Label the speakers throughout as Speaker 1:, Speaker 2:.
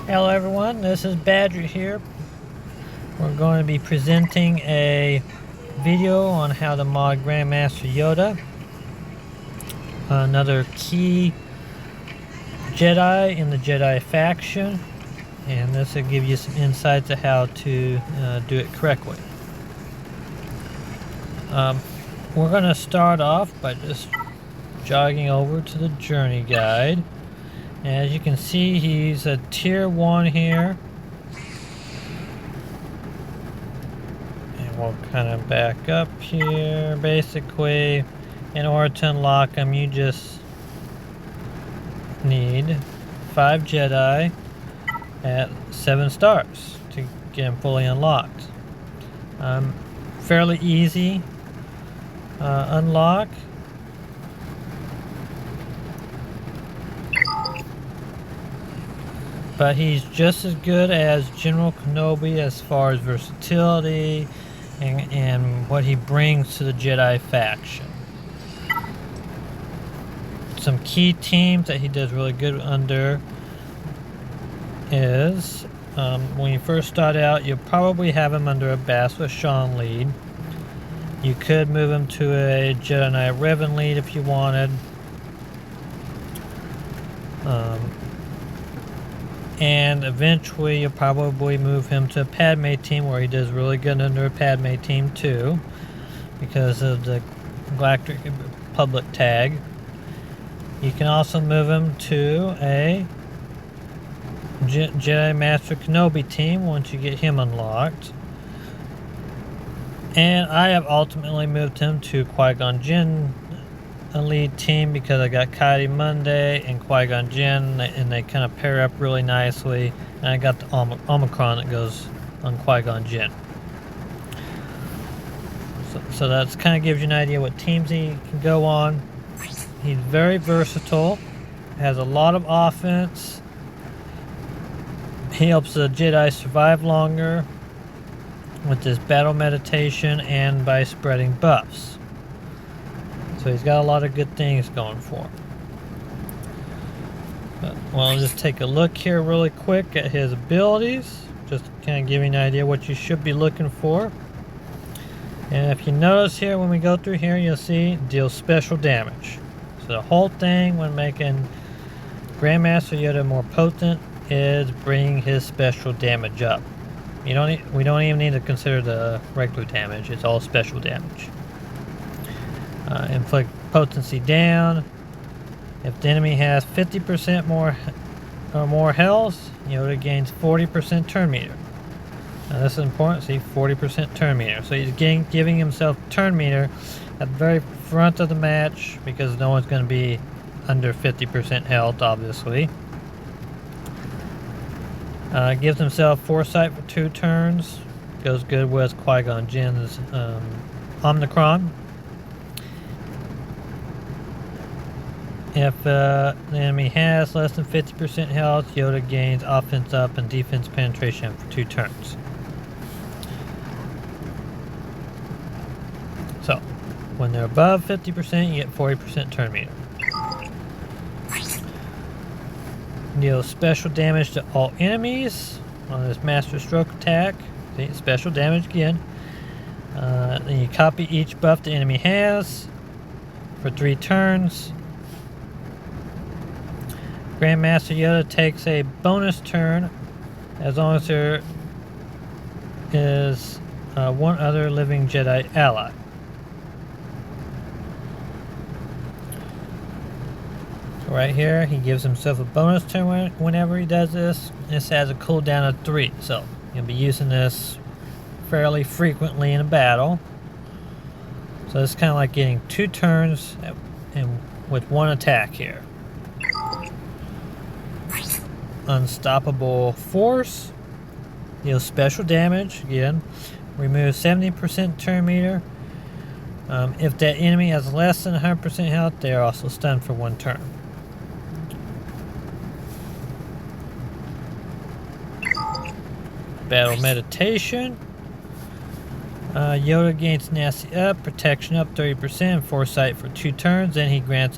Speaker 1: Hello everyone, this is Badger here. We're going to be presenting a video on how to mod Grandmaster Yoda, another key Jedi in the Jedi faction, and this will give you some insights of how to do it correctly. We're going to start off by just jogging over to the journey guide. As you can see, he's a tier 1 here. And we'll kind of back up here. Basically, in order to unlock him, you just need 5 Jedi at 7 stars to get him fully unlocked. Fairly easy unlock. But he's just as good as General Kenobi as far as versatility and what he brings to the Jedi faction. Some key teams that he does really good under is, when you first start out, you'll probably have him under a Bastila Shan lead. You could move him to a Jedi Knight Revan lead if you wanted. And eventually you'll probably move him to a Padme team where he does really good under a Padme team too, because of the Galactic Republic tag. You can also move him to a Jedi Master Kenobi team once you get him unlocked. And I have ultimately moved him to Qui-Gon Jinn lead team because I got Ki-Adi-Mundi and Qui-Gon Jinn, and they kind of pair up really nicely. And I got the Omicron that goes on Qui-Gon Jinn. So that kind of gives you an idea what teams he can go on. He's very versatile, has a lot of offense. He helps the Jedi survive longer with this battle meditation and by spreading buffs. So he's got a lot of good things going for him. But, well, just take a look here really quick at his abilities. Just to kind of give you an idea what you should be looking for. And if you notice here, when we go through here, you'll see deals special damage. So the whole thing when making Grandmaster Yoda more potent is bringing his special damage up. We don't even need to consider the regular damage. It's all special damage. Inflict potency down. If the enemy has 50% more or more health, Yoda gains 40% turn meter. Now this is important. See, 40% turn meter. So he's giving himself turn meter at the very front of the match because no one's going to be under 50% health, obviously. Gives himself foresight for 2 turns. Goes good with Qui-Gon Jinn's Omicron. If the enemy has less than 50% health, Yoda gains offense up and defense penetration for 2 turns. So, when they're above 50%, you get 40% turn meter. Deals special damage to all enemies on this Master Stroke attack. See, special damage again. Then you copy each buff the enemy has for 3 turns. Grandmaster Yoda takes a bonus turn as long as there is one other living Jedi ally. So right here, he gives himself a bonus turn whenever he does this. This has a cooldown of 3, so you'll be using this fairly frequently in a battle. So it's kind of like getting 2 turns with 1 attack here. Unstoppable Force. Deals special damage again. Remove 70% turn meter. If that enemy has less than 100% health, they are also stunned for 1 turn. Battle Meditation. Yoda gains Nasty up, Protection up 30%, and Foresight for 2 turns. Then he grants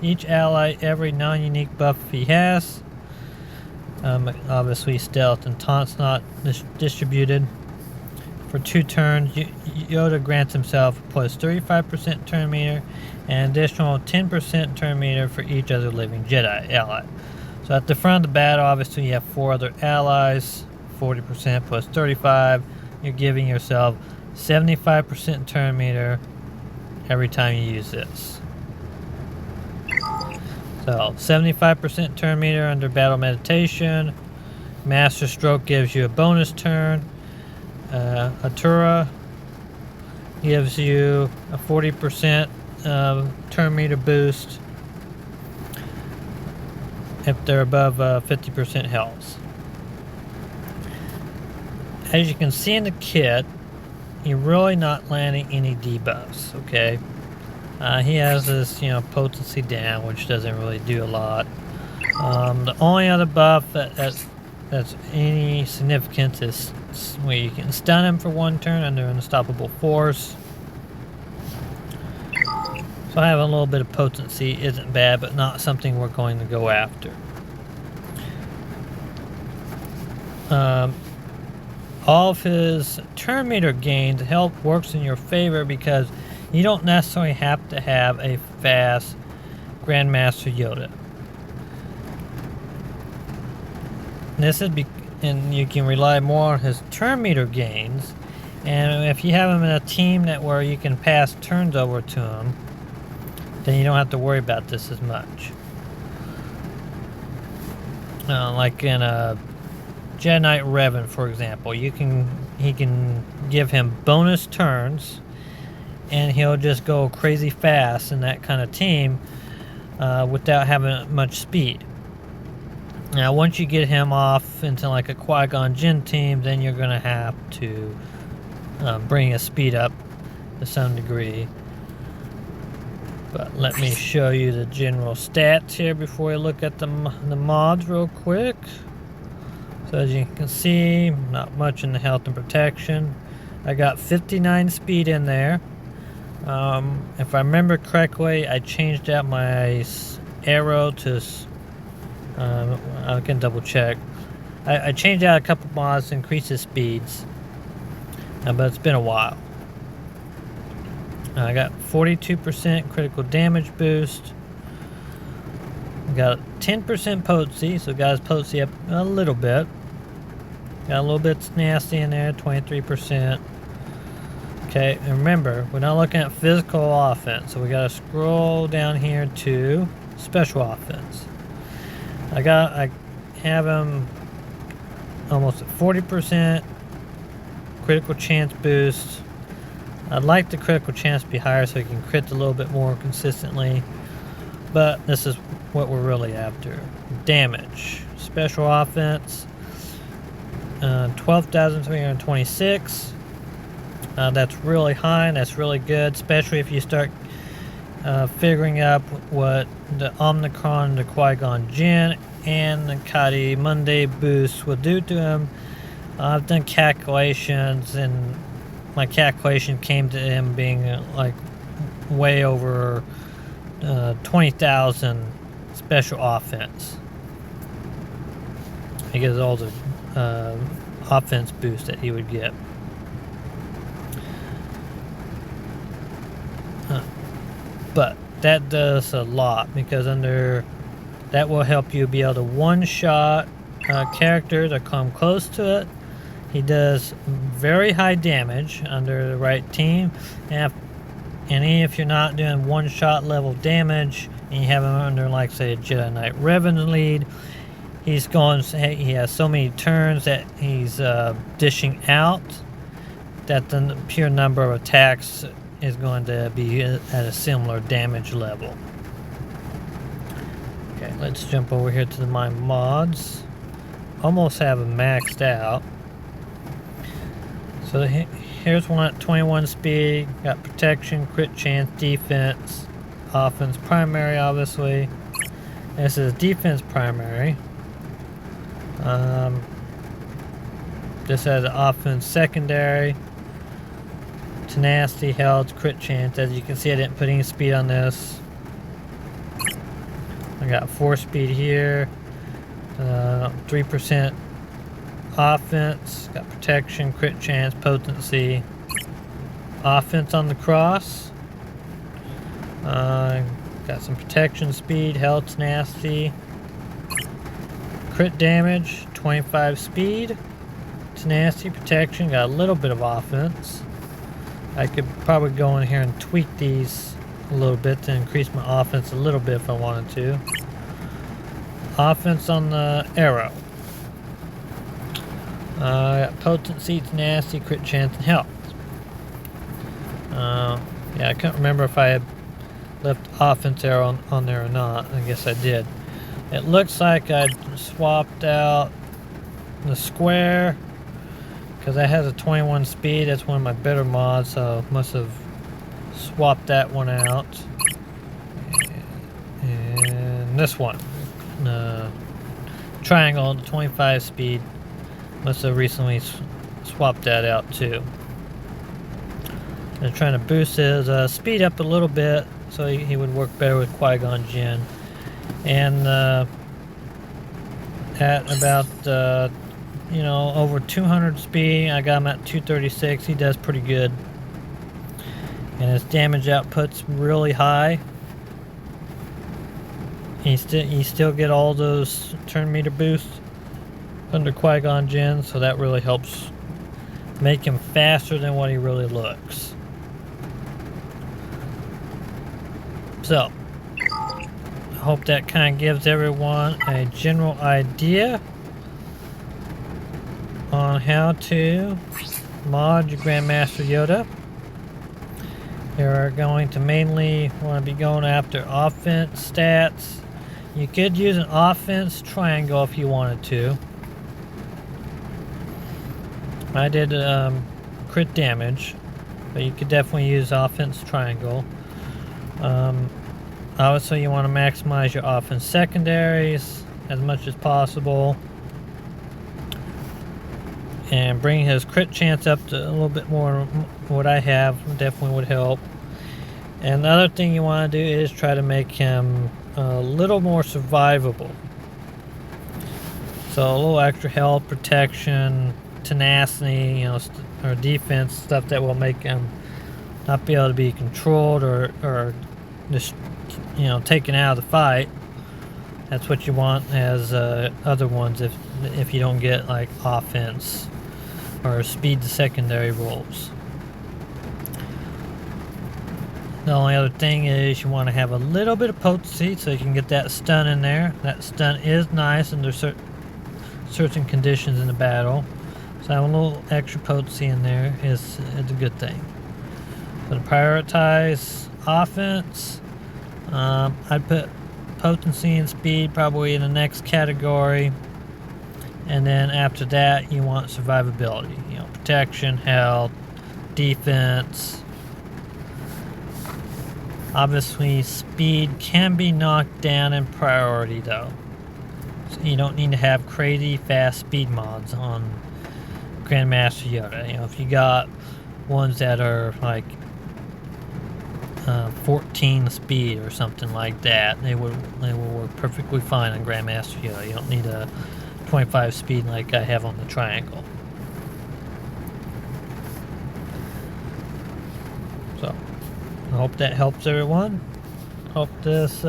Speaker 1: each ally every non-unique buff he has. Obviously stealth and taunt's not distributed. For 2 turns, Yoda grants himself plus 35% turn meter and additional 10% turn meter for each other living Jedi ally. So at the front of the battle, obviously you have 4 other allies, 40% plus 35. You're giving yourself 75% turn meter every time you use this. So 75% turn meter under battle meditation. Master Stroke gives you a bonus turn. Atura gives you a 40% turn meter boost if they're above 50% health. As you can see in the kit, you're really not landing any debuffs, okay? He has this, potency down, which doesn't really do a lot. The only other buff that's any significance is where you can stun him for 1 turn under unstoppable force. So having a little bit of potency isn't bad, but not something we're going to go after. All of his turn meter gains works in your favor because you don't necessarily have to have a fast Grandmaster Yoda. And you can rely more on his turn meter gains, and if you have him in a team where you can pass turns over to him, then you don't have to worry about this as much. Like in a Jedi Knight Revan, for example, he can give him bonus turns, and he'll just go crazy fast in that kind of team without having much speed. Now, once you get him off into like a Qui-Gon Jinn team, then you're going to have to bring his speed up to some degree. But let me show you the general stats here before we look at the mods real quick. So as you can see, not much in the health and protection. I got 59 speed in there. If I remember correctly, I changed out my arrow to... I can double check. I changed out a couple mods to increase his speeds, but it's been a while. I got 42% critical damage boost. Got 10% potency, so got his potency up a little bit. Got a little bit nasty in there, 23%. Okay, and remember, we're not looking at physical offense, so we gotta scroll down here to special offense. I have him almost at 40% critical chance boost. I'd like the critical chance to be higher so he can crit a little bit more consistently, but this is what we're really after. Damage. Special offense, 12,326. That's really high, and that's really good, especially if you start figuring out what the Omnicron, the Qui-Gon Jinn, and the Kadi Monday boost will do to him. I've done calculations, and my calculation came to him being like way over 20,000 special offense. Because of all the offense boost that he would get. But that does a lot, because that will help you be able to one-shot characters or come close to it. He does very high damage under the right team, and if you're not doing one-shot level damage, and you have him under, like, say, a Jedi Knight Revan lead, he has so many turns that he's dishing out that the pure number of attacks is going to be at a similar damage level. Okay, let's jump over here to my mods. Almost have them maxed out. So here's one at 21 speed. Got protection, crit chance, defense, offense primary, obviously. This is defense primary. This has an offense secondary. Tenacity, health, crit chance. As you can see, I didn't put any speed on this. I got 4 speed here. 3% offense, got protection, crit chance, potency, offense on the cross, got some protection, speed, health, tenacity, crit damage, 25 speed, tenacity, protection, got a little bit of offense. I could probably go in here and tweak these a little bit to increase my offense a little bit if I wanted to. Offense on the arrow. Potency, tenacity, crit chance, and health. Yeah, I couldn't remember if I had left offense arrow on there or not. I guess I did. It looks like I swapped out the square because that has a 21 speed. That's one of my better mods, so must have swapped that one out. And this one, triangle, 25 speed, must have recently swapped that out too. They're trying to boost his speed up a little bit so he would work better with Qui-Gon Jinn. And at about you know, over 200 speed, I got him at 236. He does pretty good, and his damage output's really high. You still get all those turn meter boosts under Qui-Gon Jinn, so that really helps make him faster than what he really looks. So, I hope that kind of gives everyone a general idea on how to mod your Grandmaster Yoda. You're going to mainly want to be going after offense stats. You could use an offense triangle if you wanted to. I did crit damage, but you could definitely use offense triangle. Obviously you want to maximize your offense secondaries as much as possible, and bring his crit chance up to a little bit more. What I have definitely would help. And the other thing you want to do is try to make him a little more survivable. So a little extra health, protection, tenacity, you know, or defense, stuff that will make him not be able to be controlled or just, you know, taken out of the fight. That's what you want as other ones if you don't get like offense or speed to secondary rolls. The only other thing is you want to have a little bit of potency so you can get that stun in there. That stun is nice under certain conditions in the battle. So having a little extra potency in there is a good thing. So to prioritize offense, I'd put potency and speed probably in the next category. And then after that you want survivability. You know, protection, health, defense. Obviously, speed can be knocked down in priority though. So you don't need to have crazy fast speed mods on Grandmaster Yoda. You know, if you got ones that are like 14 speed or something like that, they will work perfectly fine on Grandmaster Yoda. You don't need a 25 speed like I have on the triangle. So I hope that helps everyone. Hope this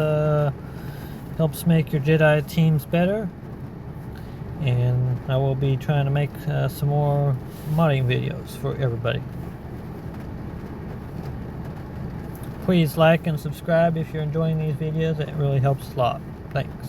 Speaker 1: helps make your Jedi teams better. And I will be trying to make some more modding videos for everybody. Please like and subscribe if you're enjoying these videos. It really helps a lot. Thanks.